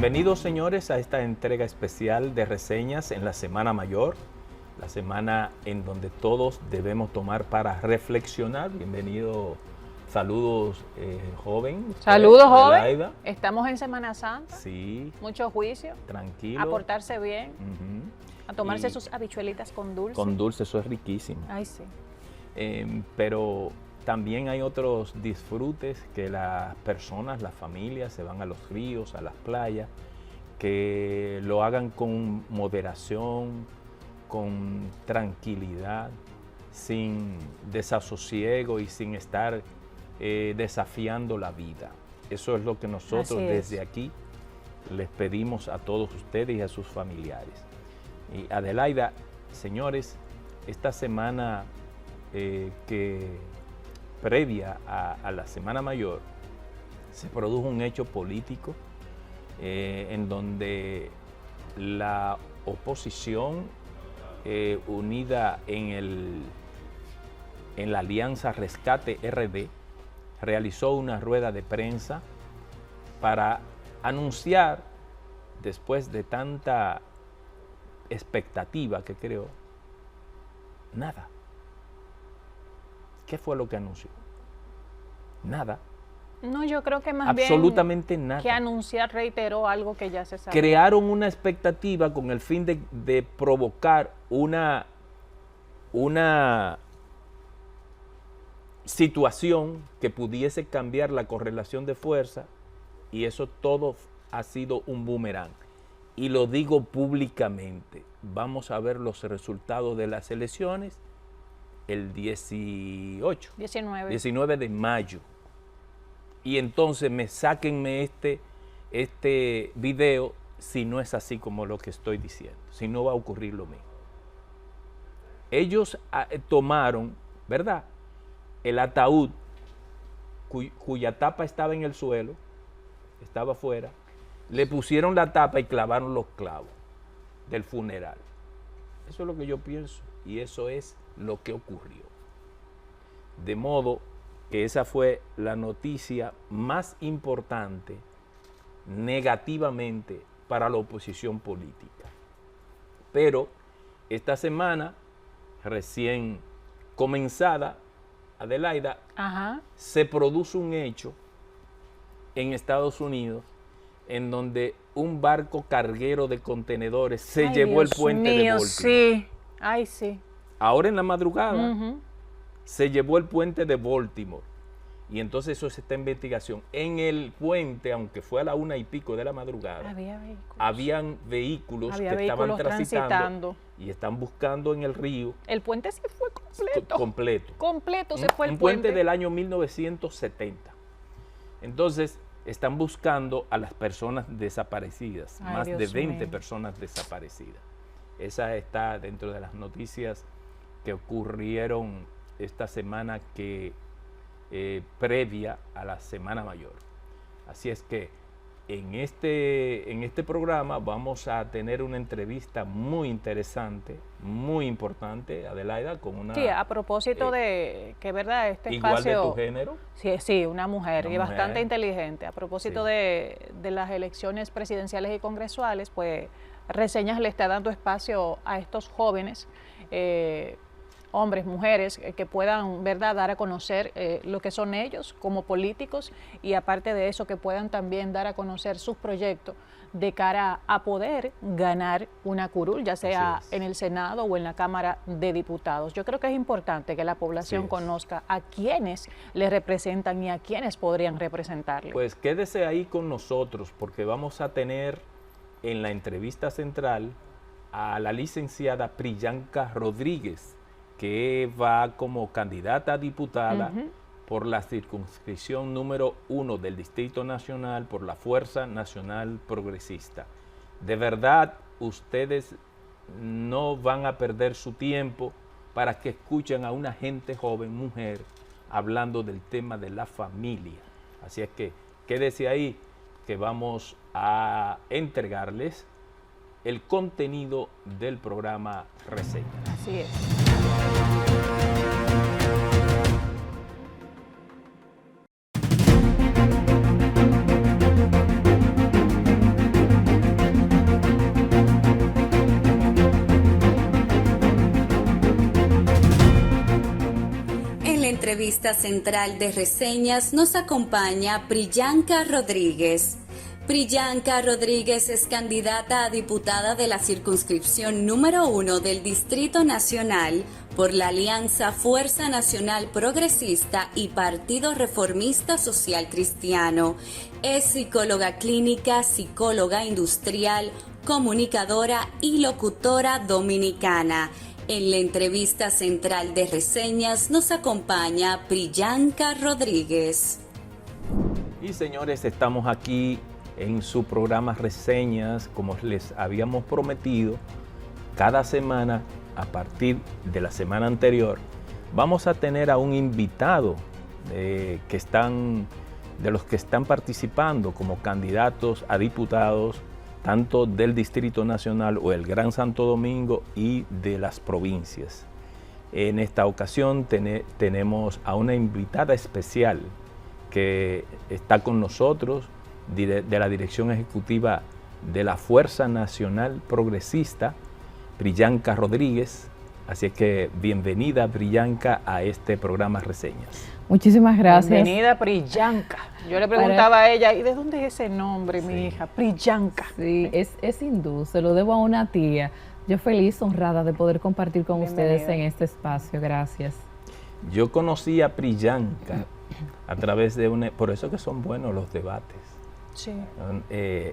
Bienvenidos, señores, a esta entrega especial de reseñas en la Semana Mayor, la semana en donde todos debemos tomar para reflexionar. Bienvenido, saludos, joven. Saludos, joven. Adelaida. Estamos en Semana Santa. Sí. Mucho juicio. Tranquilo. A portarse bien. A tomarse sus habichuelitas con dulce. Con dulce, eso es riquísimo. Ay, sí. Pero también hay otros disfrutes que las personas, las familias, se van a los ríos, a las playas, que lo hagan con moderación, con tranquilidad, sin desasosiego y sin estar desafiando la vida. Eso es lo que nosotros desde aquí les pedimos a todos ustedes y a sus familiares. Y Adelaida, señores, esta semana que previa a la Semana Mayor, se produjo un hecho político en donde la oposición unida en la Alianza Rescate RD realizó una rueda de prensa para anunciar, después de tanta expectativa que creó, nada. ¿Qué fue lo que anunció? Nada. No, yo creo que más absolutamente bien nada. Que anunciar reiteró algo que ya se sabe. Crearon una expectativa con el fin de provocar una situación que pudiese cambiar la correlación de fuerza, y eso todo ha sido un boomerang. Y lo digo públicamente, vamos a ver los resultados de las elecciones el 19 de mayo. Y entonces sáquenme este video si no es así como lo que estoy diciendo, si no va a ocurrir lo mismo. Ellos tomaron, ¿verdad?, el ataúd cuya tapa estaba en el suelo, estaba afuera, le pusieron la tapa y clavaron los clavos del funeral. Eso es lo que yo pienso y eso es lo que ocurrió. De modo que esa fue la noticia más importante negativamente para la oposición política. Pero esta semana recién comenzada, Adelaida, se produce un hecho en Estados Unidos en donde un barco carguero de contenedores se llevó el puente de Baltimore. Sí. Ay, sí. Ahora en la madrugada se llevó el puente de Baltimore. Y entonces eso está en investigación. En el puente, aunque fue a la 1:00 de la madrugada, habían vehículos que estaban transitando y están buscando en el río. El puente sí fue completo. Completo se fue el puente. Un puente del año 1970. Entonces, están buscando a las personas desaparecidas, más de 20 personas desaparecidas. Esa está dentro de las noticias que ocurrieron esta semana previa a la Semana Mayor. Así es que en este programa vamos a tener una entrevista muy interesante, muy importante, Adelaida, con una... Sí, a propósito de que, ¿verdad? Este igual espacio... de tu género. Sí, una mujer y bastante inteligente. A propósito de las elecciones presidenciales y congresuales, pues Reseñas le está dando espacio a estos jóvenes, hombres, mujeres, que puedan, ¿verdad?, dar a conocer lo que son ellos como políticos y aparte de eso que puedan también dar a conocer sus proyectos de cara a poder ganar una curul, ya sea en el Senado o en la Cámara de Diputados. Yo creo que es importante que la población conozca a quienes le representan y a quienes podrían representarle. Pues quédese ahí con nosotros porque vamos a tener en la entrevista central a la licenciada Priyanka Rodríguez, que va como candidata a diputada por la circunscripción número 1 del Distrito Nacional por la Fuerza Nacional Progresista. De verdad, ustedes no van a perder su tiempo para que escuchen a una gente joven, mujer, hablando del tema de la familia. Así es que quédese ahí, que vamos a entregarles el contenido del programa Reseña. Así es. entrevista central de reseñas nos acompaña Priyanka Rodríguez. Priyanka Rodríguez es candidata a diputada de la circunscripción número 1 del Distrito Nacional por la Alianza Fuerza Nacional Progresista y Partido Reformista Social Cristiano. Es psicóloga clínica, psicóloga industrial, comunicadora y locutora dominicana. En la entrevista central de reseñas nos acompaña Priyanka Rodríguez. Y señores, estamos aquí en su programa Reseñas, como les habíamos prometido. Cada semana, a partir de la semana anterior, vamos a tener a un invitado de los que están participando como candidatos a diputados, tanto del Distrito Nacional o el Gran Santo Domingo y de las provincias. En esta ocasión tenemos a una invitada especial que está con nosotros, de la Dirección Ejecutiva de la Fuerza Nacional Progresista, Priyanka Rodríguez. Así es que bienvenida, Priyanka, a este programa Reseñas. Muchísimas gracias. Bienvenida, Priyanka. Yo le preguntaba a ella, ¿y de dónde es ese nombre, mi hija? Priyanka. Sí, es hindú, se lo debo a una tía. Yo feliz, honrada de poder compartir con ustedes en este espacio. Gracias. Yo conocí a Priyanka a través de por eso que son buenos los debates. Sí.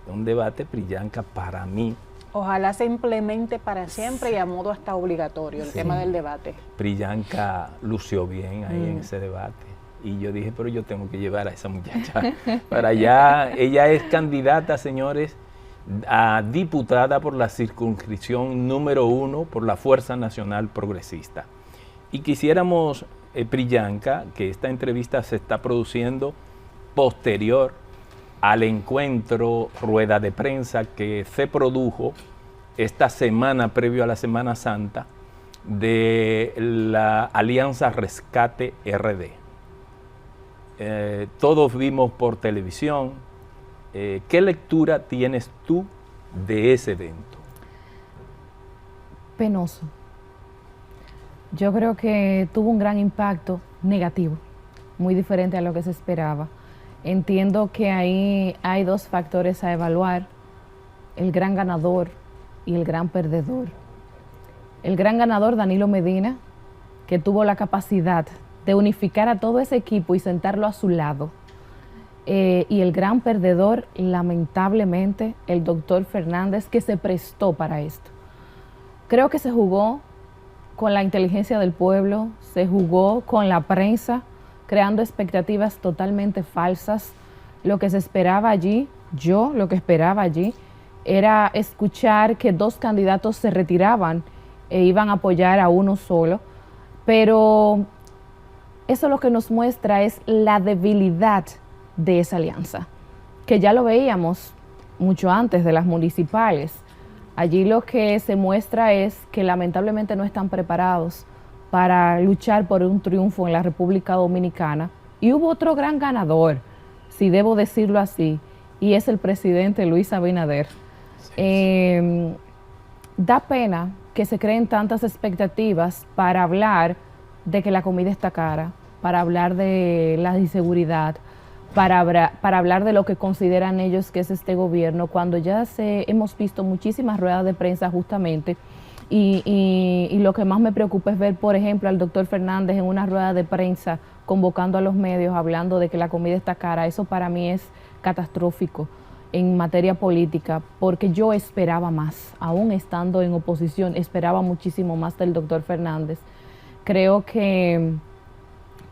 Un debate, Priyanka, para mí. Ojalá se implemente para siempre y a modo hasta obligatorio el tema del debate. Priyanka lució bien ahí en ese debate. Y yo dije, pero yo tengo que llevar a esa muchacha para allá. Ella es candidata, señores, a diputada por la circunscripción número 1 por la Fuerza Nacional Progresista. Y quisiéramos, Priyanka, que esta entrevista se está produciendo posterior al encuentro, rueda de prensa que se produjo esta semana previo a la Semana Santa de la Alianza Rescate RD. Todos vimos por televisión. ¿Qué lectura tienes tú de ese evento? Penoso. Yo creo que tuvo un gran impacto negativo, muy diferente a lo que se esperaba. Entiendo que ahí hay dos factores a evaluar: el gran ganador y el gran perdedor. El gran ganador, Danilo Medina, que tuvo la capacidad de unificar a todo ese equipo y sentarlo a su lado. Y el gran perdedor, lamentablemente, el doctor Fernández, que se prestó para esto. Creo que se jugó con la inteligencia del pueblo, se jugó con la prensa, creando expectativas totalmente falsas. Lo que se esperaba allí, lo que esperaba allí, era escuchar que dos candidatos se retiraban e iban a apoyar a uno solo, pero eso lo que nos muestra es la debilidad de esa alianza, que ya lo veíamos mucho antes de las municipales. Allí lo que se muestra es que lamentablemente no están preparados para luchar por un triunfo en la República Dominicana. Y hubo otro gran ganador, si debo decirlo así, y es el presidente Luis Abinader. Da pena que se creen tantas expectativas para hablar de que la comida está cara, para hablar de la inseguridad, para hablar de lo que consideran ellos que es este gobierno, cuando ya hemos visto muchísimas ruedas de prensa justamente. Y lo que más me preocupa es ver, por ejemplo, al doctor Fernández en una rueda de prensa convocando a los medios, hablando de que la comida está cara. Eso para mí es catastrófico en materia política, porque yo esperaba más, aún estando en oposición, esperaba muchísimo más del doctor Fernández. Creo que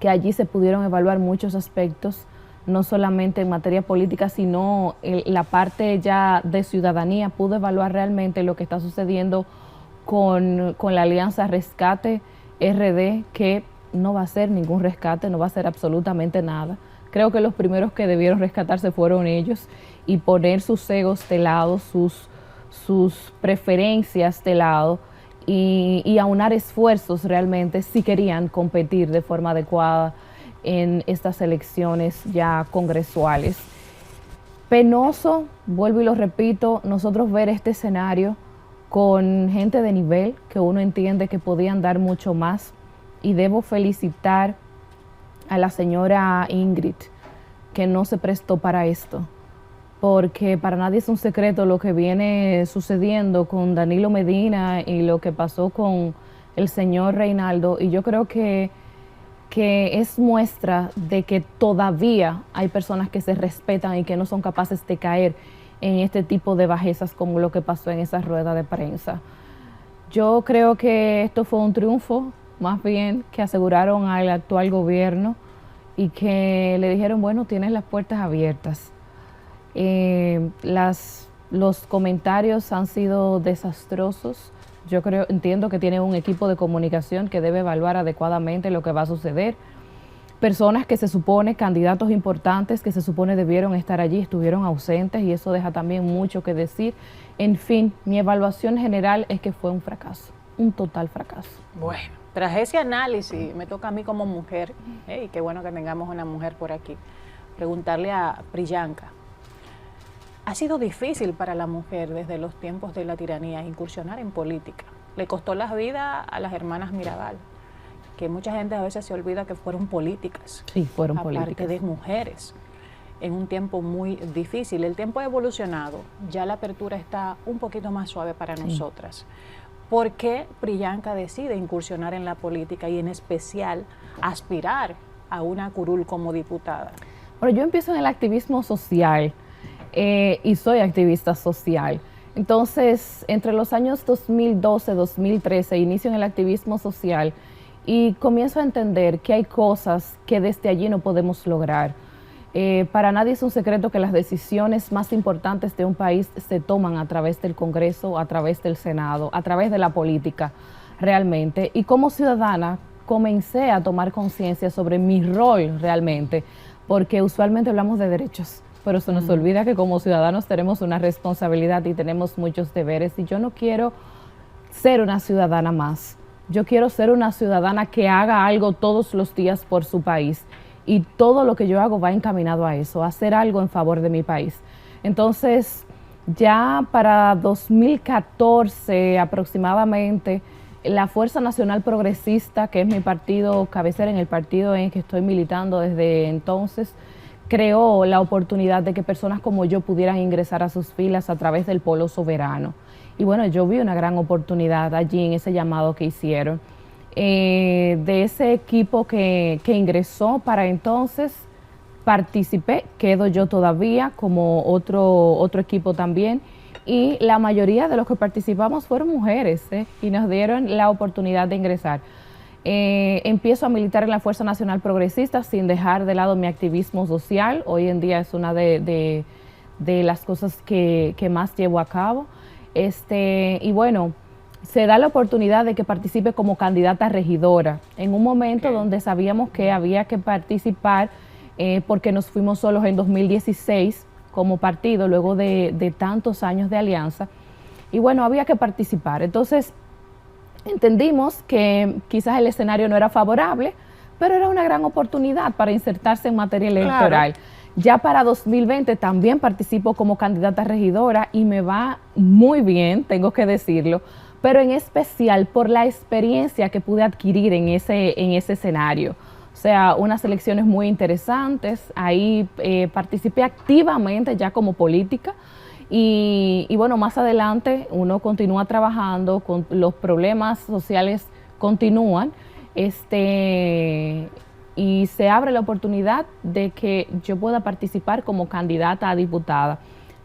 allí se pudieron evaluar muchos aspectos, no solamente en materia política, sino la parte ya de ciudadanía. Pudo evaluar realmente lo que está sucediendo con la Alianza Rescate RD, que no va a ser ningún rescate, no va a ser absolutamente nada. Creo que los primeros que debieron rescatarse fueron ellos y poner sus egos de lado, sus preferencias de lado y aunar esfuerzos realmente si querían competir de forma adecuada en estas elecciones ya congresuales. Penoso, vuelvo y lo repito, nosotros ver este escenario con gente de nivel que uno entiende que podían dar mucho más, y debo felicitar a la señora Ingrid, que no se prestó para esto, porque para nadie es un secreto lo que viene sucediendo con Danilo Medina y lo que pasó con el señor Reinaldo, y yo creo que es muestra de que todavía hay personas que se respetan y que no son capaces de caer en este tipo de bajezas como lo que pasó en esa rueda de prensa. Yo creo que esto fue un triunfo, más bien, que aseguraron al actual gobierno y que le dijeron, bueno, tienes las puertas abiertas. Los comentarios han sido desastrosos. Yo entiendo que tiene un equipo de comunicación que debe evaluar adecuadamente lo que va a suceder. Personas que se supone, candidatos importantes que se supone debieron estar allí, estuvieron ausentes y eso deja también mucho que decir. En fin, mi evaluación general es que fue un fracaso, un total fracaso. Bueno, tras ese análisis, me toca a mí como mujer, y qué bueno que tengamos una mujer por aquí, preguntarle a Priyanka. Ha sido difícil para la mujer desde los tiempos de la tiranía incursionar en política. Le costó la vida a las hermanas Mirabal, que mucha gente a veces se olvida que fueron políticas. Sí, fueron políticas. Aparte de mujeres, en un tiempo muy difícil. El tiempo ha evolucionado, ya la apertura está un poquito más suave para nosotras. ¿Por qué Priyanka decide incursionar en la política y en especial aspirar a una curul como diputada? Bueno, yo empiezo en el activismo social. Y soy activista social. Entonces, entre los años 2012-2013 inicio en el activismo social y comienzo a entender que hay cosas que desde allí no podemos lograr. Para nadie es un secreto que las decisiones más importantes de un país se toman a través del Congreso, a través del Senado, a través de la política realmente. Y como ciudadana comencé a tomar conciencia sobre mi rol realmente, porque usualmente hablamos de derechos, pero se nos olvida que como ciudadanos tenemos una responsabilidad y tenemos muchos deberes, y yo no quiero ser una ciudadana más. Yo quiero ser una ciudadana que haga algo todos los días por su país, y todo lo que yo hago va encaminado a eso, a hacer algo en favor de mi país. Entonces, ya para 2014 aproximadamente, la Fuerza Nacional Progresista, que es mi partido cabecera, en el partido en que estoy militando desde entonces, creó la oportunidad de que personas como yo pudieran ingresar a sus filas a través del Polo Soberano. Y bueno, yo vi una gran oportunidad allí en ese llamado que hicieron. De ese equipo que ingresó para entonces, participé, quedo yo todavía como otro equipo también. Y la mayoría de los que participamos fueron mujeres, y nos dieron la oportunidad de ingresar. Empiezo a militar en la Fuerza Nacional Progresista sin dejar de lado mi activismo social. Hoy en día es una de las cosas que más llevo a cabo. Y bueno, se da la oportunidad de que participe como candidata a regidora en un momento donde sabíamos que había que participar porque nos fuimos solos en 2016 como partido luego de tantos años de alianza. Y bueno, había que participar. Entonces, entendimos que quizás el escenario no era favorable, pero era una gran oportunidad para insertarse en materia electoral. Claro. Ya para 2020 también participo como candidata a regidora y me va muy bien, tengo que decirlo, pero en especial por la experiencia que pude adquirir en ese escenario. O sea, unas elecciones muy interesantes, ahí participé activamente ya como política. Y bueno, más adelante uno continúa trabajando, con los problemas sociales continúan, y se abre la oportunidad de que yo pueda participar como candidata a diputada.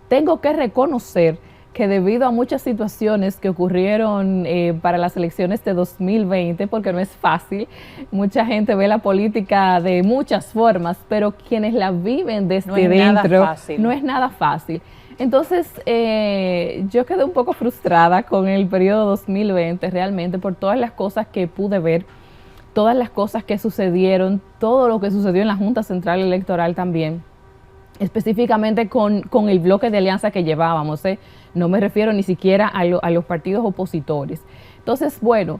Tengo que reconocer que debido a muchas situaciones que ocurrieron para las elecciones de 2020, porque no es fácil, mucha gente ve la política de muchas formas, pero quienes la viven desde dentro, no es nada fácil. Entonces, yo quedé un poco frustrada con el periodo 2020 realmente por todas las cosas que pude ver, todas las cosas que sucedieron, todo lo que sucedió en la Junta Central Electoral también, específicamente con el bloque de alianza que llevábamos, no me refiero ni siquiera a los partidos opositores. Entonces, bueno,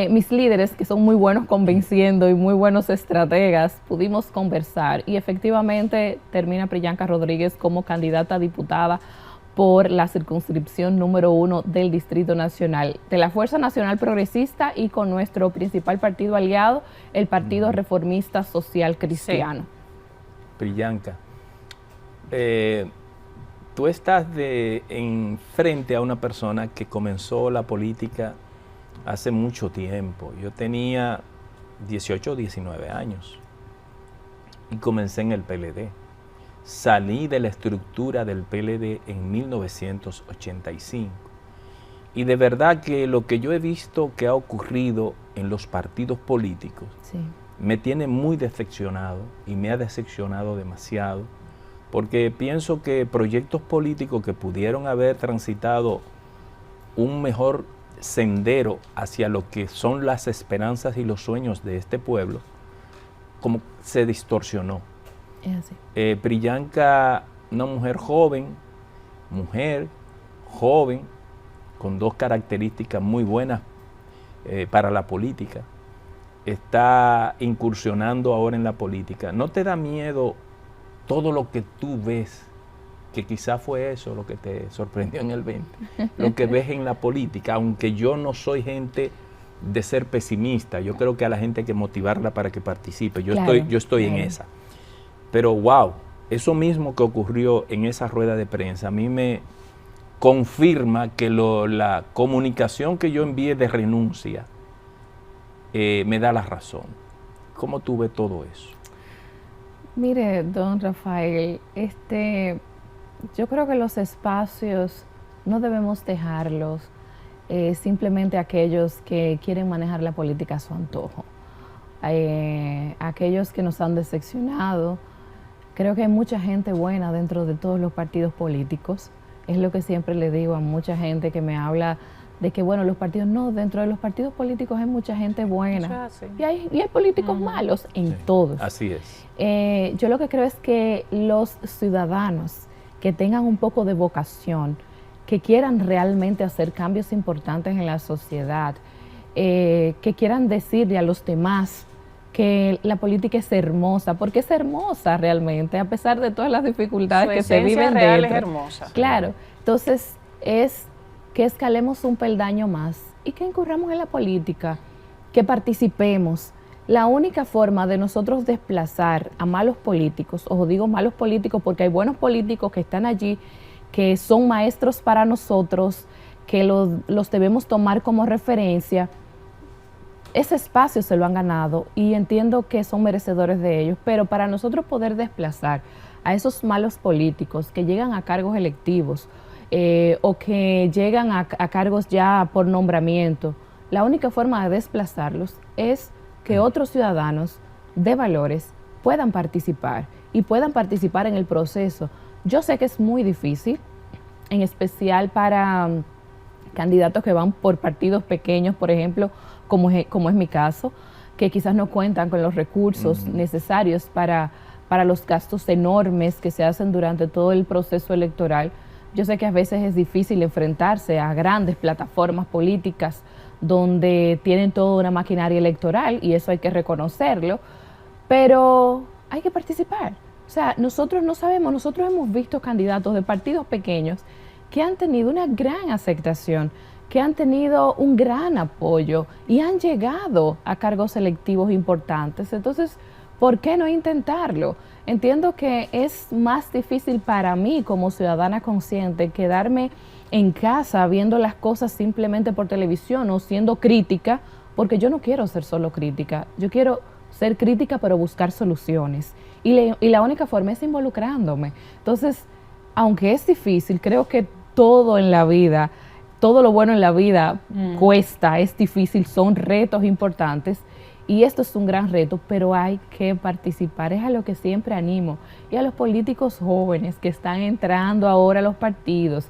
mis líderes, que son muy buenos convenciendo y muy buenos estrategas, pudimos conversar y efectivamente termina Priyanka Rodríguez como candidata a diputada por la circunscripción número 1 del Distrito Nacional, de la Fuerza Nacional Progresista y con nuestro principal partido aliado, el Partido Reformista Social Cristiano. Sí. Priyanka, tú estás frente a una persona que comenzó la política hace mucho tiempo. Yo tenía 18 o 19 años y comencé en el PLD. Salí de la estructura del PLD en 1985. Y de verdad que lo que yo he visto que ha ocurrido en los partidos políticos me tiene muy decepcionado y me ha decepcionado demasiado, porque pienso que proyectos políticos que pudieron haber transitado un mejor sendero hacia lo que son las esperanzas y los sueños de este pueblo, como se distorsionó. Es así. Priyanka, una mujer joven, con dos características muy buenas para la política, está incursionando ahora en la política. ¿No te da miedo todo lo que tú ves, que quizá fue eso lo que te sorprendió en el 20, lo que ves en la política? Aunque yo no soy gente de ser pesimista, yo creo que a la gente hay que motivarla para que participe. Yo estoy en esa. Pero wow, eso mismo que ocurrió en esa rueda de prensa, a mí me confirma que la comunicación que yo envié de renuncia me da la razón. ¿Cómo tú ves todo eso? Mire, don Rafael, yo creo que los espacios no debemos dejarlos simplemente a aquellos que quieren manejar la política a su antojo. Aquellos que nos han decepcionado. Creo que hay mucha gente buena dentro de todos los partidos políticos. Es lo que siempre le digo a mucha gente que me habla de que, bueno, los partidos, no, dentro de los partidos políticos hay mucha gente buena. Y hay políticos malos en todos. Así es. Yo lo que creo es que los ciudadanos que tengan un poco de vocación, que quieran realmente hacer cambios importantes en la sociedad, que quieran decirle a los demás que la política es hermosa, porque es hermosa realmente, a pesar de todas las dificultades que se viven real dentro. Es hermosa. Claro, entonces es que escalemos un peldaño más y que incurramos en la política, que participemos. La única forma de nosotros desplazar a malos políticos, ojo, digo malos políticos porque hay buenos políticos que están allí, que son maestros para nosotros, que los debemos tomar como referencia. Ese espacio se lo han ganado y entiendo que son merecedores de ellos, pero para nosotros poder desplazar a esos malos políticos que llegan a cargos electivos o que llegan a cargos ya por nombramiento, la única forma de desplazarlos es que otros ciudadanos de valores puedan participar y puedan participar en el proceso. Yo sé que es muy difícil, en especial para candidatos que van por partidos pequeños, por ejemplo, como es mi caso, que quizás no cuentan con los recursos necesarios para los gastos enormes que se hacen durante todo el proceso electoral. Yo sé que a veces es difícil enfrentarse a grandes plataformas políticas donde tienen toda una maquinaria electoral y eso hay que reconocerlo, pero hay que participar. O sea, nosotros no sabemos, nosotros hemos visto candidatos de partidos pequeños que han tenido una gran aceptación, que han tenido un gran apoyo y han llegado a cargos electivos importantes. Entonces, ¿por qué no intentarlo? Entiendo que es más difícil para mí como ciudadana consciente quedarme en casa viendo las cosas simplemente por televisión o siendo crítica, porque yo no quiero ser solo crítica, yo quiero ser crítica pero buscar soluciones. Y la única forma es involucrándome. Entonces, aunque es difícil, creo que todo en la vida, todo lo bueno en la vida cuesta, es difícil, son retos importantes y esto es un gran reto, pero hay que participar, es a lo que siempre animo. Y a los políticos jóvenes que están entrando ahora a los partidos,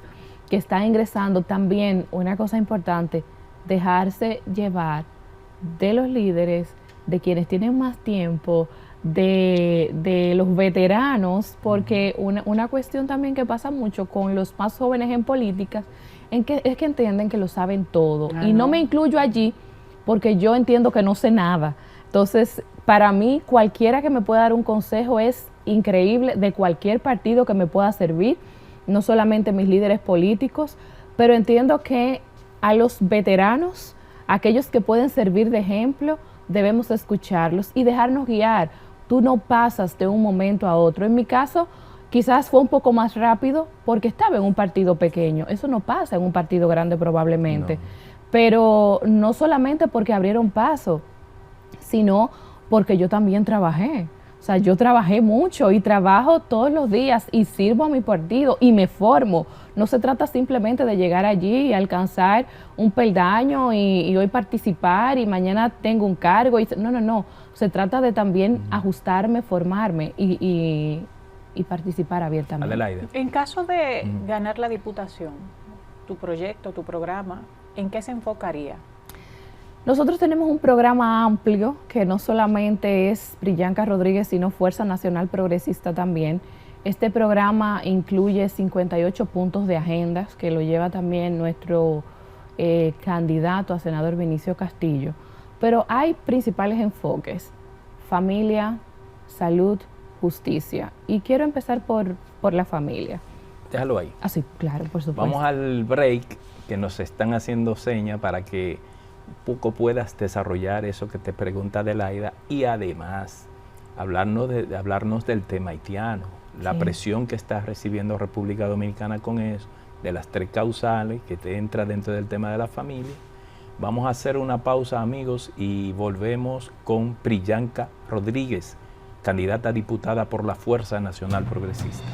que están ingresando también, una cosa importante, dejarse llevar de los líderes, de quienes tienen más tiempo, de los veteranos, porque una cuestión también que pasa mucho con los más jóvenes en política es que entienden que lo saben todo. Y no me incluyo allí porque yo entiendo que no sé nada. Entonces, para mí, cualquiera que me pueda dar un consejo es increíble, de cualquier partido que me pueda servir, no solamente mis líderes políticos, pero entiendo que a los veteranos, aquellos que pueden servir de ejemplo, debemos escucharlos y dejarnos guiar. Tú no pasas de un momento a otro. En mi caso, quizás fue un poco más rápido porque estaba en un partido pequeño. Eso no pasa en un partido grande probablemente. No. Pero no solamente porque abrieron paso, sino porque yo también trabajé. O sea, yo trabajé mucho y trabajo todos los días y sirvo a mi partido y me formo. No se trata simplemente de llegar allí y alcanzar un peldaño y hoy participar y mañana tengo un cargo. No. Se trata de también ajustarme, formarme y participar abiertamente. Adelaide. En caso de ganar la diputación, tu proyecto, tu programa, ¿en qué se enfocaría? Nosotros tenemos un programa amplio que no solamente es Priyanka Rodríguez, sino Fuerza Nacional Progresista también. Este programa incluye 58 puntos de agendas que lo lleva también nuestro candidato a senador Vinicio Castillo. Pero hay principales enfoques: familia, salud, justicia. Y quiero empezar por la familia. Déjalo ahí. Ah, sí, claro, por supuesto. Vamos al break, que nos están haciendo señas para que un poco puedas desarrollar eso que te pregunta Adelaida y además hablarnos del tema haitiano, la presión que está recibiendo República Dominicana con eso, de las 3 causales que te entra dentro del tema de la familia. Vamos a hacer una pausa, amigos, y volvemos con Priyanka Rodríguez, candidata a diputada por la Fuerza Nacional Progresista.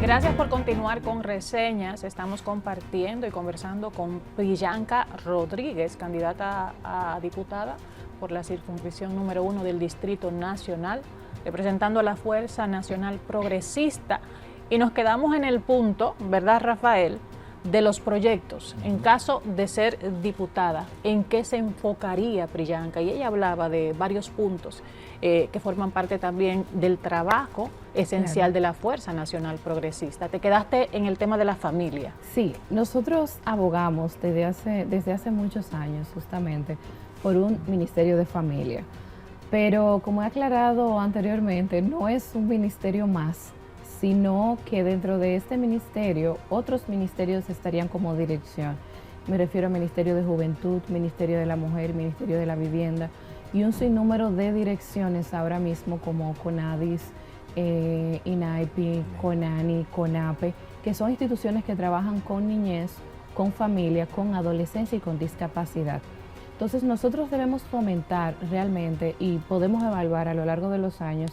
Gracias por continuar con Reseñas. Estamos compartiendo y conversando con Priyanka Rodríguez, candidata a diputada por la circunscripción número 1 del Distrito Nacional, representando a la Fuerza Nacional Progresista. Y nos quedamos en el punto, ¿verdad, Rafael?, de los proyectos. En caso de ser diputada, ¿en qué se enfocaría Priyanka? Y ella hablaba de varios puntos que forman parte también del trabajo esencial de la Fuerza Nacional Progresista. Te quedaste en el tema de la familia. Sí, nosotros abogamos desde hace muchos años justamente por un Ministerio de Familia, pero como he aclarado anteriormente, no es un ministerio más, sino que dentro de este ministerio otros ministerios estarían como dirección. Me refiero al Ministerio de Juventud, Ministerio de la Mujer, Ministerio de la Vivienda y un sinnúmero de direcciones ahora mismo como CONADIS, INAIPI, CONANI, CONAPE, que son instituciones que trabajan con niñez, con familia, con adolescencia y con discapacidad. Entonces nosotros debemos fomentar realmente y podemos evaluar a lo largo de los años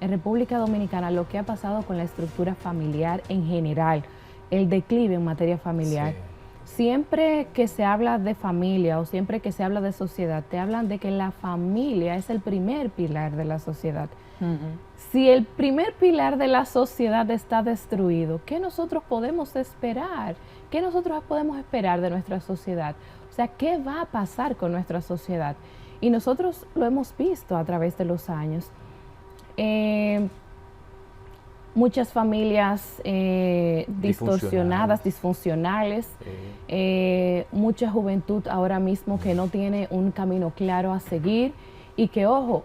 en República Dominicana lo que ha pasado con la estructura familiar en general, el declive en materia familiar. Sí. Siempre que se habla de familia o siempre que se habla de sociedad, te hablan de que la familia es el primer pilar de la sociedad. Si el primer pilar de la sociedad está destruido, ¿qué nosotros podemos esperar? ¿Qué nosotros podemos esperar de nuestra sociedad? O sea, ¿qué va a pasar con nuestra sociedad? Y nosotros lo hemos visto a través de los años. Muchas familias distorsionadas, disfuncionales, mucha juventud ahora mismo que no tiene un camino claro a seguir y que, ojo,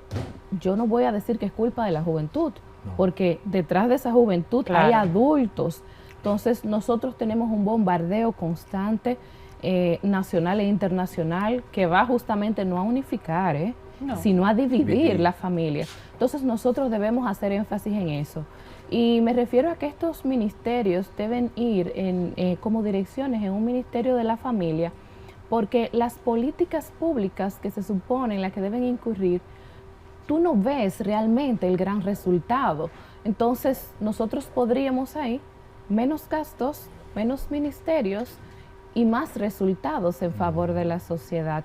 yo no voy a decir que es culpa de la juventud, porque detrás de esa juventud hay adultos. Entonces nosotros tenemos un bombardeo constante nacional e internacional que va justamente no a unificar, sino a dividir la familia. Entonces nosotros debemos hacer énfasis en eso. Y me refiero a que estos ministerios deben ir como direcciones en un ministerio de la familia, porque las políticas públicas que se suponen las que deben incurrir, tú no ves realmente el gran resultado. Entonces nosotros podríamos ahí menos gastos, menos ministerios y más resultados en favor de la sociedad.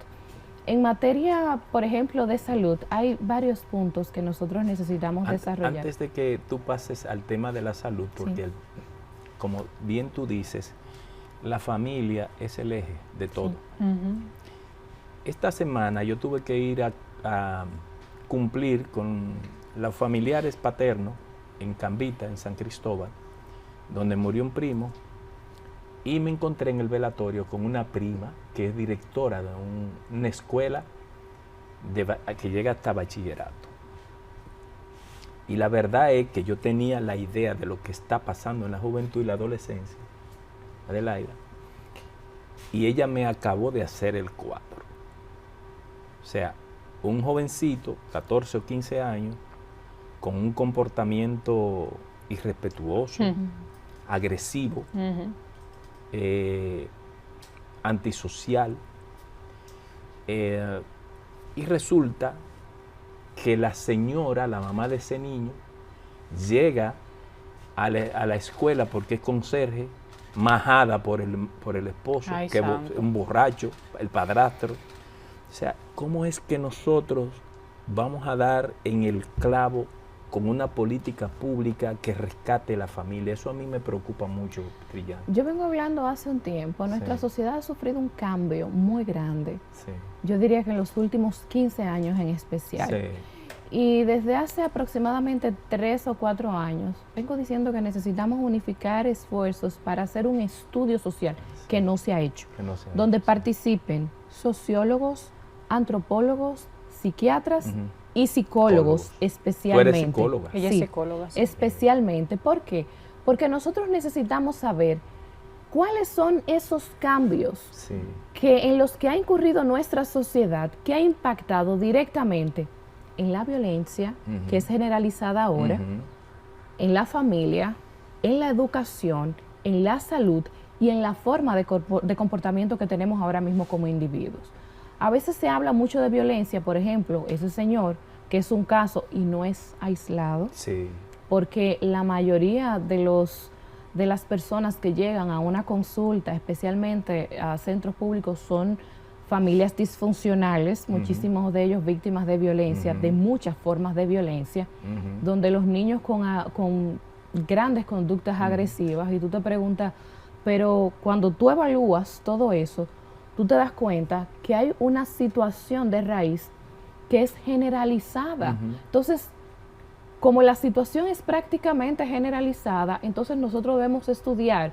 En materia, por ejemplo, de salud, hay varios puntos que nosotros necesitamos desarrollar. Antes de que tú pases al tema de la salud, porque como bien tú dices, la familia es el eje de todo. esta semana yo tuve que ir a cumplir con los familiares paternos en Cambita, en San Cristóbal, donde murió un primo, y me encontré en el velatorio con una prima que es directora de una escuela que llega hasta bachillerato. Y la verdad es que yo tenía la idea de lo que está pasando en la juventud y la adolescencia, Adelaida, y ella me acabó de hacer el cuadro. O sea, un jovencito, 14 o 15 años, con un comportamiento irrespetuoso, agresivo, antisocial, y resulta que la señora, la mamá de ese niño, llega a la escuela porque es conserje, majada por el esposo, que es un borracho, el padrastro. O sea, ¿cómo es que nosotros vamos a dar en el clavo con una política pública que rescate la familia? Eso a mí me preocupa mucho, Trillán. Yo vengo hablando hace un tiempo, nuestra sociedad ha sufrido un cambio muy grande. Sí. Yo diría que en los últimos 15 años en especial. Sí. Y desde hace aproximadamente 3 o 4 años, vengo diciendo que necesitamos unificar esfuerzos para hacer un estudio social que no se ha hecho, donde participen sociólogos, antropólogos, psiquiatras y psicólogos especialmente. Tú eres psicóloga. Ella es psicóloga. Sí. Especialmente. ¿Por qué? Porque nosotros necesitamos saber cuáles son esos cambios en los que ha incurrido nuestra sociedad, que ha impactado directamente en la violencia, que es generalizada ahora, en la familia, en la educación, en la salud y en la forma de comportamiento que tenemos ahora mismo como individuos. A veces se habla mucho de violencia, por ejemplo, ese señor, que es un caso y no es aislado, porque la mayoría de las personas que llegan a una consulta, especialmente a centros públicos, son familias disfuncionales, muchísimos de ellos víctimas de violencia, de muchas formas de violencia, donde los niños con grandes conductas agresivas, y tú te preguntas, pero cuando tú evalúas todo eso, tú te das cuenta que hay una situación de raíz que es generalizada. Entonces, como la situación es prácticamente generalizada, entonces nosotros debemos estudiar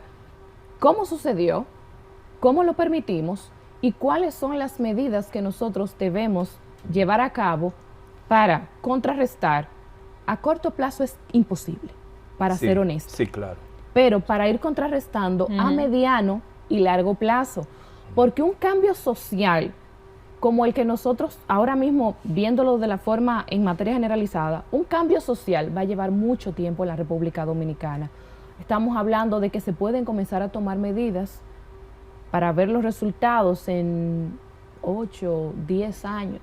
cómo sucedió, cómo lo permitimos y cuáles son las medidas que nosotros debemos llevar a cabo para contrarrestar. A corto plazo es imposible, para ser honesto. Sí, claro. Pero para ir contrarrestando a mediano y largo plazo. Porque un cambio social como el que nosotros ahora mismo, viéndolo de la forma en materia generalizada, un cambio social va a llevar mucho tiempo en la República Dominicana. Estamos hablando de que se pueden comenzar a tomar medidas para ver los resultados en 8, 10 años,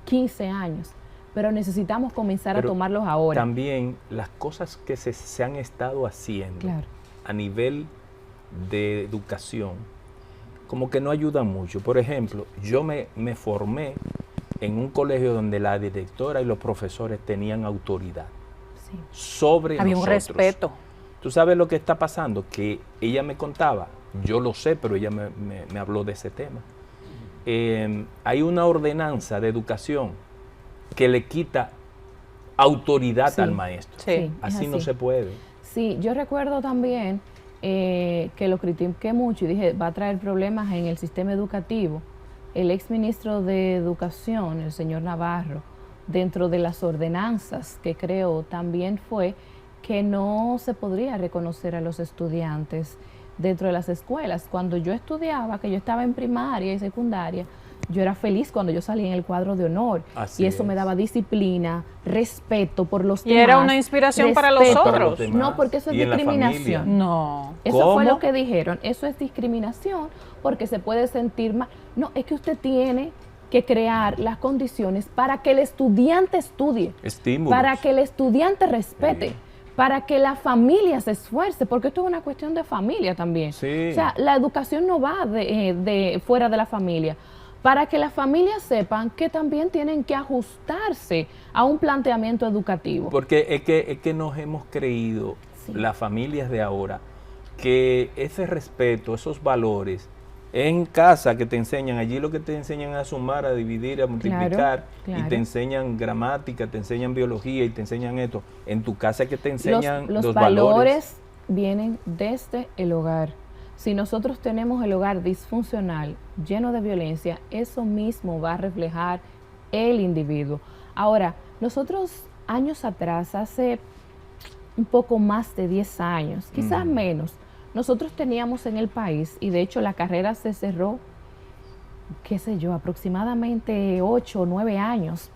15 años, pero necesitamos comenzar a tomarlos ahora. También las cosas que se han estado haciendo a nivel de educación, como que no ayudan mucho. Por ejemplo, yo me formé en un colegio donde la directora y los profesores tenían autoridad sobre nosotros. Había un respeto. ¿Tú sabes lo que está pasando? Que ella me contaba, yo lo sé, pero ella me habló de ese tema. Hay una ordenanza de educación que le quita autoridad al maestro. Así no se puede. Sí, yo recuerdo también que lo critiqué mucho y dije, va a traer problemas en el sistema educativo. El exministro de Educación, el señor Navarro, dentro de las ordenanzas que creó, también fue que no se podría reconocer a los estudiantes dentro de las escuelas. Cuando yo estudiaba, que yo estaba en primaria y secundaria, yo era feliz cuando yo salía en el cuadro de honor. Y eso me daba disciplina, respeto por los demás. Y era una inspiración para los otros. No, porque eso es discriminación. No. Eso fue lo que dijeron. Eso es discriminación porque se puede sentir mal. No, es que usted tiene que crear las condiciones para que el estudiante estudie. Estímulos. Para que el estudiante respete. Para que la familia se esfuerce, porque esto es una cuestión de familia también. O sea, la educación no va de fuera de la familia. Para que las familias sepan que también tienen que ajustarse a un planteamiento educativo. Porque es que nos hemos creído, las familias de ahora, que ese respeto, esos valores, en casa que te enseñan, allí lo que te enseñan es a sumar, a dividir, a multiplicar, claro. y te enseñan gramática, te enseñan biología y te enseñan esto. En tu casa que te enseñan los valores vienen desde el hogar. Si nosotros tenemos el hogar disfuncional, lleno de violencia, eso mismo va a reflejar el individuo. Ahora, nosotros años atrás, hace un poco más de 10 años, quizás menos, nosotros teníamos en el país, y de hecho la carrera se cerró, qué sé yo, aproximadamente 8 o 9 años,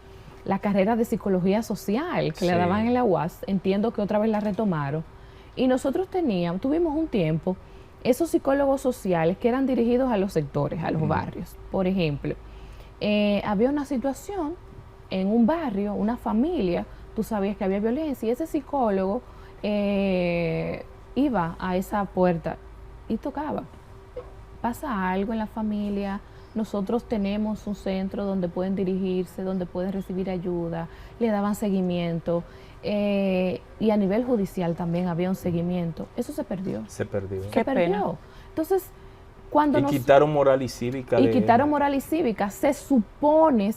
la carrera de psicología social que le daban en la UAS, entiendo que otra vez la retomaron, y nosotros tuvimos un tiempo esos psicólogos sociales que eran dirigidos a los sectores, a los barrios. Por ejemplo, había una situación en un barrio, una familia, tú sabías que había violencia, y ese psicólogo iba a esa puerta y tocaba. Pasa algo en la familia, nosotros tenemos un centro donde pueden dirigirse, donde pueden recibir ayuda, le daban seguimiento, y a nivel judicial también había un seguimiento. Eso se perdió. Se perdió. Qué pena. Entonces, cuando quitaron moral y cívica. Quitaron moral y cívica, se supone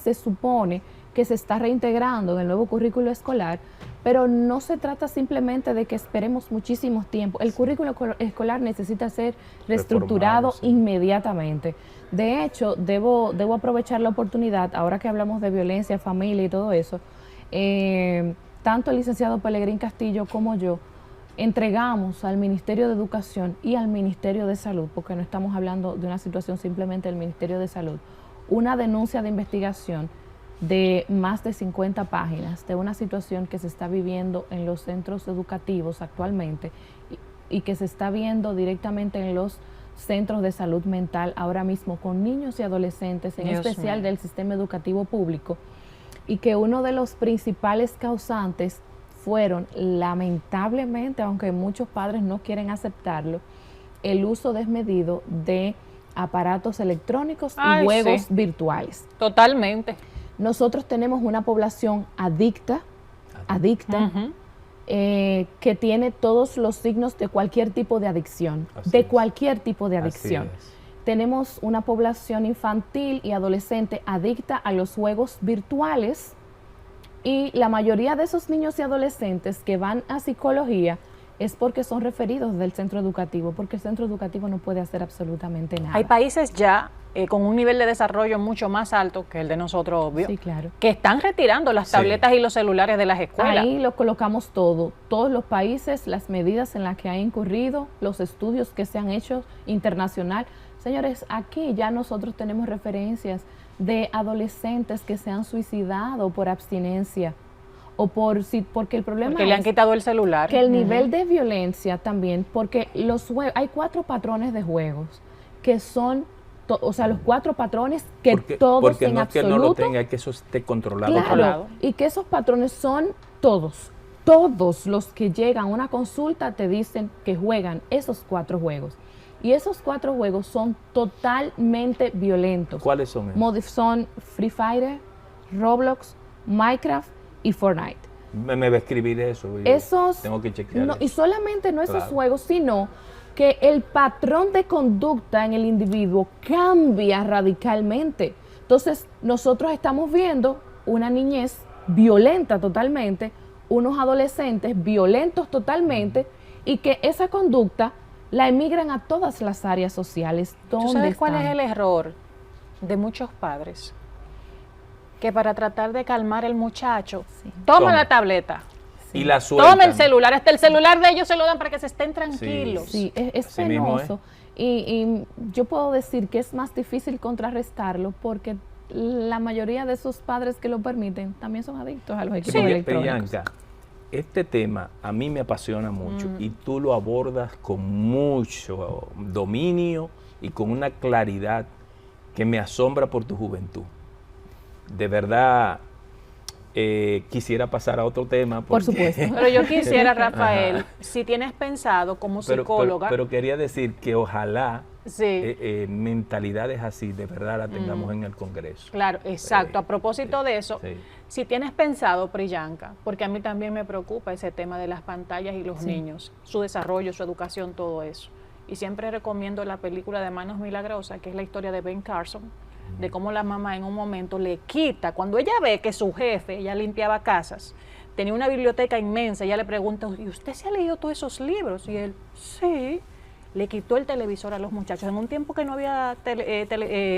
que se está reintegrando en el nuevo currículo escolar, pero no se trata simplemente de que esperemos muchísimo tiempo. El currículo escolar necesita ser reestructurado inmediatamente. De hecho, debo aprovechar la oportunidad, ahora que hablamos de violencia, familia y todo eso, tanto el licenciado Pelegrín Castillo como yo entregamos al Ministerio de Educación y al Ministerio de Salud, porque no estamos hablando de una situación simplemente del Ministerio de Salud, una denuncia de investigación de más de 50 páginas de una situación que se está viviendo en los centros educativos actualmente y que se está viendo directamente en los centros de salud mental ahora mismo con niños y adolescentes, en especial del sistema educativo público, y que uno de los principales causantes fueron, lamentablemente, aunque muchos padres no quieren aceptarlo, el uso desmedido de aparatos electrónicos y juegos virtuales. Totalmente. Nosotros tenemos una población adicta, que tiene todos los signos de cualquier tipo de adicción, Tenemos una población infantil y adolescente adicta a los juegos virtuales, y la mayoría de esos niños y adolescentes que van a psicología es porque son referidos del centro educativo, porque el centro educativo no puede hacer absolutamente nada. Hay países ya con un nivel de desarrollo mucho más alto que el de nosotros, obvio, que están retirando las tabletas y los celulares de las escuelas. Ahí lo colocamos todo, todos los países, las medidas en las que ha incurrido, los estudios que se han hecho internacional. Señores, aquí ya nosotros tenemos referencias de adolescentes que se han suicidado por abstinencia o porque el problema porque le han quitado el celular. Que el nivel de violencia también, porque hay 4 patrones de juegos que son, o sea, los 4 patrones que porque todos en no absoluto, que no lo tenga, que eso esté controlado. Claro, y que esos patrones son todos los que llegan a una consulta te dicen que juegan esos 4 juegos. Y esos 4 juegos son totalmente violentos. ¿Cuáles son esos? Son Free Fire, Roblox, Minecraft y Fortnite. Me va a escribir eso. Tengo que chequear. Y solamente no esos juegos, sino que el patrón de conducta en el individuo cambia radicalmente. Entonces, nosotros estamos viendo una niñez violenta totalmente, unos adolescentes violentos totalmente, y que esa conducta la emigran a todas las áreas sociales. ¿Tú sabes cuál es el error de muchos padres? Que para tratar de calmar al muchacho, toma la tableta y la sueltan. Toma el celular, hasta el celular de ellos se lo dan para que se estén tranquilos. Sí, es penoso. Y yo puedo decir que es más difícil contrarrestarlo porque la mayoría de esos padres que lo permiten también son adictos a los equipos electrónicos. Priyanka, este tema a mí me apasiona mucho y tú lo abordas con mucho dominio y con una claridad que me asombra por tu juventud. De verdad, quisiera pasar a otro tema. Por supuesto. Pero yo quisiera, Rafael, si tienes pensado como psicóloga... Pero quería decir que ojalá mentalidades así de verdad la tengamos en el Congreso. Claro, exacto. A propósito de eso, si tienes pensado, Priyanka, porque a mí también me preocupa ese tema de las pantallas y los niños, su desarrollo, su educación, todo eso. y siempre recomiendo la película de Manos Milagrosas, que es la historia de Ben Carson, de cómo la mamá en un momento le quita, cuando ella ve que su jefe, ella limpiaba casas, tenía una biblioteca inmensa, ella le pregunta, ¿y usted se ha leído todos esos libros? Y él, sí. Le quitó el televisor a los muchachos en un tiempo que no había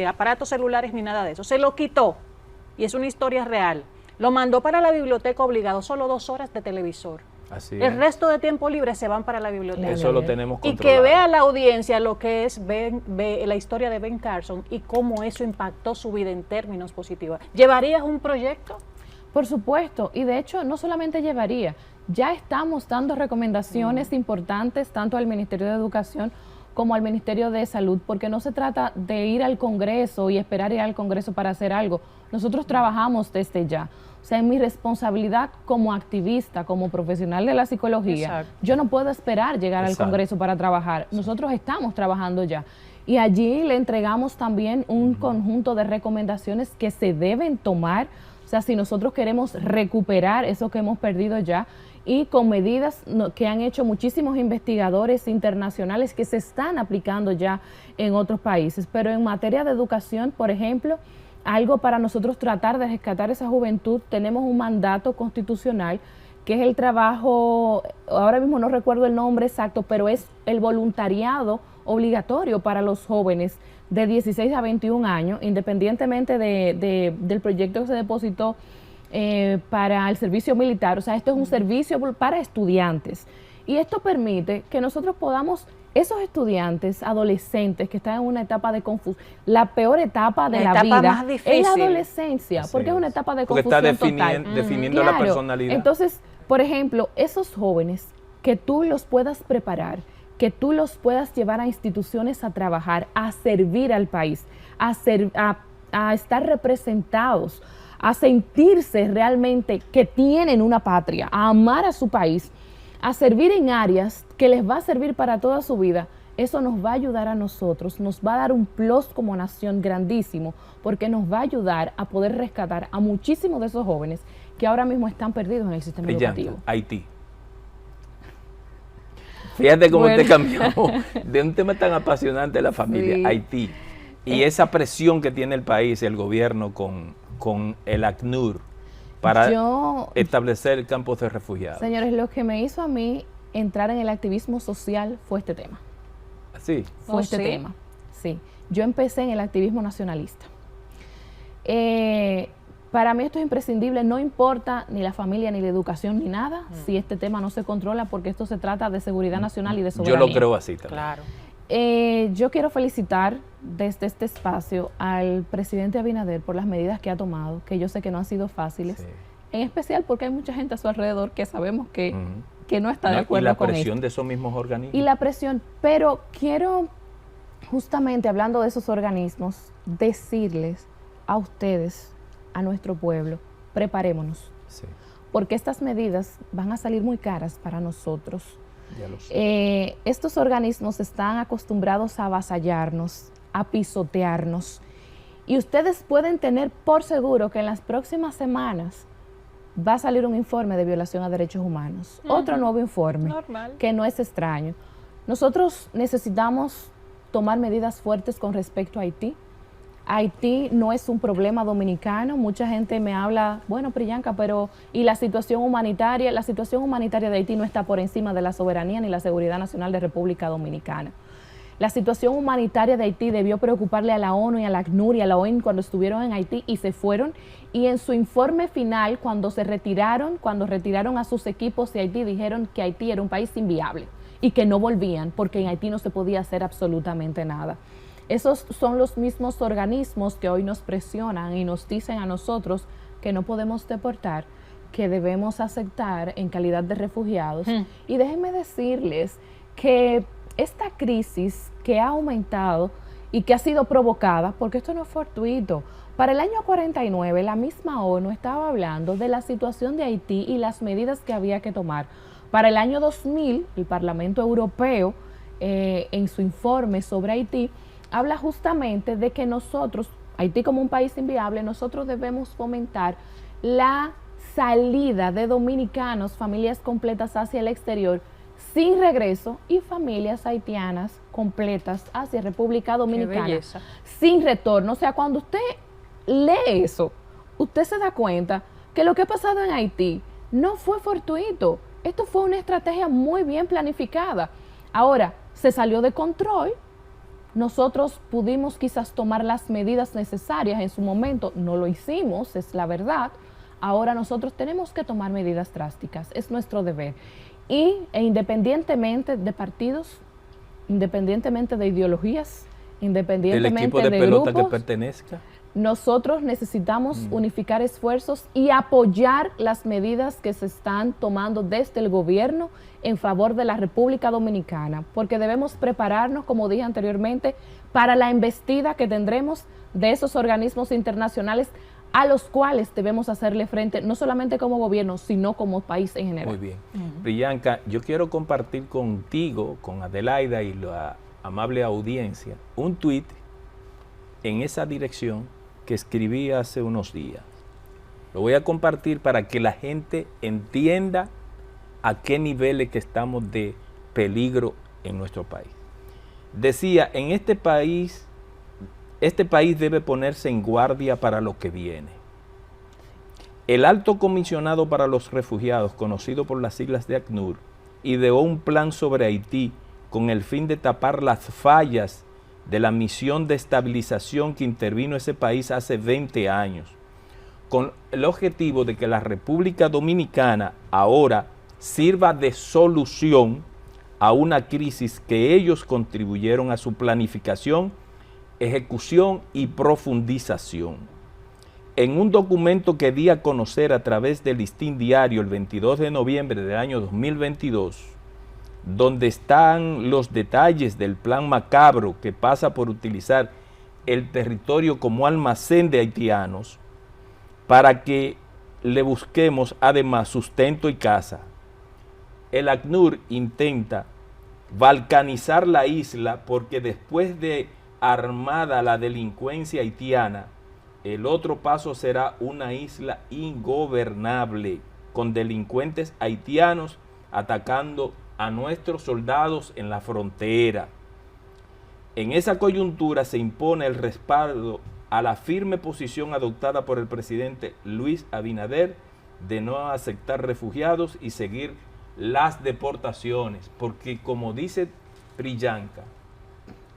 aparatos celulares ni nada de eso. Se lo quitó, y es una historia real. Lo mandó para la biblioteca obligado, solo 2 horas de televisor. Así el resto de tiempo libre se van para la biblioteca. Eso lo tenemos controlado. Y que vea la audiencia lo que es la historia de Ben Carson y cómo eso impactó su vida en términos positivos. ¿Llevarías un proyecto? Por supuesto, y de hecho no solamente llevaría, ya estamos dando recomendaciones importantes tanto al Ministerio de Educación como al Ministerio de Salud, porque no se trata de ir al Congreso y esperar ir al Congreso para hacer algo. Nosotros trabajamos desde ya. O sea, en mi responsabilidad como activista, como profesional de la psicología, exacto, yo no puedo esperar llegar exacto al Congreso para trabajar. Nosotros estamos trabajando ya. Y allí le entregamos también un conjunto de recomendaciones que se deben tomar. O sea, si nosotros queremos recuperar eso que hemos perdido ya, y con medidas que han hecho muchísimos investigadores internacionales que se están aplicando ya en otros países. Pero en materia de educación, por ejemplo, algo para nosotros tratar de rescatar esa juventud, tenemos un mandato constitucional que es el trabajo, ahora mismo no recuerdo el nombre exacto, pero es el voluntariado obligatorio para los jóvenes de 16 a 21 años, independientemente del proyecto que se depositó para el servicio militar. O sea, esto es un servicio para estudiantes y esto permite que nosotros podamos, esos estudiantes adolescentes que están en una etapa de confusión, la peor etapa de la vida más difícil es la adolescencia, porque es una etapa de confusión total. Definiendo claro, la personalidad. Entonces, por ejemplo, esos jóvenes que tú los puedas preparar, que tú los puedas llevar a instituciones a trabajar, a servir al país, a estar representados, a sentirse realmente que tienen una patria, a amar a su país, a servir en áreas que les va a servir para toda su vida, eso nos va a ayudar a nosotros, nos va a dar un plus como nación grandísimo, porque nos va a ayudar a poder rescatar a muchísimos de esos jóvenes que ahora mismo están perdidos en el sistema educativo. Haití. Fíjate cómo te cambiamos de un tema tan apasionante de la familia, sí. Haití, y esa presión que tiene el país, el gobierno con el ACNUR para establecer campos de refugiados. Señores, lo que me hizo a mí entrar en el activismo social fue este tema. ¿Sí? Fue este tema, sí. Yo empecé en el activismo nacionalista. Para mí esto es imprescindible, no importa ni la familia, ni la educación, ni nada, si este tema no se controla, porque esto se trata de seguridad nacional y de soberanía. Yo lo creo así también. Claro. Yo quiero felicitar desde este espacio al presidente Abinader por las medidas que ha tomado, que yo sé que no han sido fáciles, sí. En especial porque hay mucha gente a su alrededor que sabemos que no está de acuerdo con esto. Y la presión de esos mismos organismos. Y la presión, pero quiero justamente hablando de esos organismos, decirles a ustedes, a nuestro pueblo, preparémonos, sí. Porque estas medidas van a salir muy caras para nosotros. Ya lo sé. Estos organismos están acostumbrados a avasallarnos, a pisotearnos, y ustedes pueden tener por seguro que en las próximas semanas va a salir un informe de violación a derechos humanos, otro nuevo informe, normal, que no es extraño. Nosotros necesitamos tomar medidas fuertes con respecto a Haití. Haití no es un problema dominicano, mucha gente me habla, bueno, Priyanka, pero ¿y la situación humanitaria? La situación humanitaria de Haití no está por encima de la soberanía ni la seguridad nacional de República Dominicana. La situación humanitaria de Haití debió preocuparle a la ONU y a la ACNUR y a la OIM cuando estuvieron en Haití y se fueron, y en su informe final, cuando retiraron a sus equipos de Haití, dijeron que Haití era un país inviable y que no volvían porque en Haití no se podía hacer absolutamente nada. Esos son los mismos organismos que hoy nos presionan y nos dicen a nosotros que no podemos deportar, que debemos aceptar en calidad de refugiados. Y déjenme decirles que esta crisis que ha aumentado y que ha sido provocada, porque esto no es fortuito, para el año 49 la misma ONU estaba hablando de la situación de Haití y las medidas que había que tomar. Para el año 2000, el Parlamento Europeo, en su informe sobre Haití, habla justamente de que nosotros, Haití como un país inviable, nosotros debemos fomentar la salida de dominicanos, familias completas hacia el exterior, sin regreso y familias haitianas completas hacia República Dominicana sin retorno. O sea, cuando usted lee eso, usted se da cuenta que lo que ha pasado en Haití no fue fortuito. Esto fue una estrategia muy bien planificada. Ahora, se salió de control. Nosotros pudimos quizás tomar las medidas necesarias en su momento, no lo hicimos, es la verdad. Ahora nosotros tenemos que tomar medidas drásticas, es nuestro deber. E independientemente de partidos, independientemente de ideologías, independientemente del equipo de pelota que pertenezca, nosotros necesitamos unificar esfuerzos y apoyar las medidas que se están tomando desde el gobierno en favor de la República Dominicana, porque debemos prepararnos, como dije anteriormente, para la embestida que tendremos de esos organismos internacionales a los cuales debemos hacerle frente, no solamente como gobierno, sino como país en general. Muy bien. Priyanka, yo quiero compartir contigo, con Adelaida y la amable audiencia, un tuit en esa dirección que escribí hace unos días. Lo voy a compartir para que la gente entienda a qué niveles que estamos de peligro en nuestro país. Decía, en este país debe ponerse en guardia para lo que viene. El alto comisionado para los refugiados, conocido por las siglas de ACNUR, ideó un plan sobre Haití con el fin de tapar las fallas de la misión de estabilización que intervino ese país hace 20 años, con el objetivo de que la República Dominicana ahora sirva de solución a una crisis que ellos contribuyeron a su planificación, ejecución y profundización. En un documento que di a conocer a través del Listín Diario el 22 de noviembre del año 2022, donde están los detalles del plan macabro que pasa por utilizar el territorio como almacén de haitianos para que le busquemos además sustento y casa. El ACNUR intenta balcanizar la isla porque después de armada la delincuencia haitiana, el otro paso será una isla ingobernable con delincuentes haitianos atacando a nuestros soldados en la frontera. En esa coyuntura se impone el respaldo a la firme posición adoptada por el presidente Luis Abinader de no aceptar refugiados y seguir las deportaciones, porque como dice Priyanka,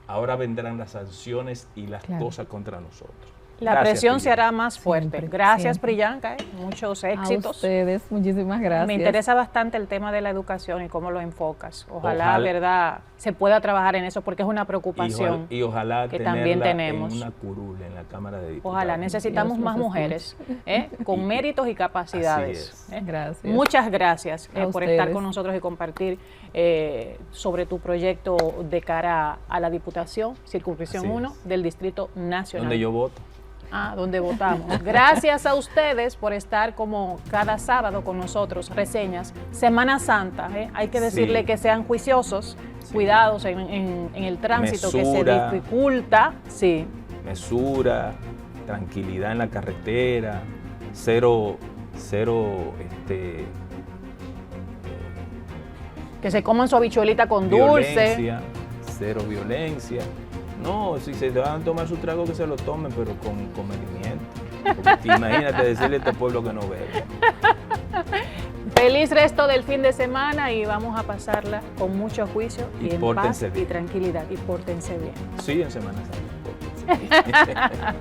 ahora vendrán las sanciones y las cosas contra nosotros. La presión se hará más fuerte. Siempre, gracias, siempre. Priyanka, muchos éxitos. A ustedes, muchísimas gracias. Me interesa bastante el tema de la educación y cómo lo enfocas. Ojalá, verdad, se pueda trabajar en eso porque es una preocupación y ojalá que también tenemos. En una curul en la Cámara de Diputados. Ojalá, necesitamos más mujeres con méritos y capacidades. Gracias. Muchas gracias por estar con nosotros y compartir sobre tu proyecto de cara a la Diputación, Circunscripción 1 del Distrito Nacional. Donde yo voto. Donde votamos. Gracias a ustedes por estar como cada sábado con nosotros. Reseñas. Semana Santa, hay que decirle que sean juiciosos, cuidados en el tránsito, mesura, que se dificulta. Sí. Mesura, tranquilidad en la carretera, cero que se coman su habichuelita con dulce. Cero violencia. No, si se van a tomar su trago, que se lo tomen, pero con comedimiento. Porque imagínate decirle a este pueblo que no bebe. Feliz resto del fin de semana y vamos a pasarla con mucho juicio y en paz y tranquilidad. Y pórtense bien. Sí, en Semana Santa.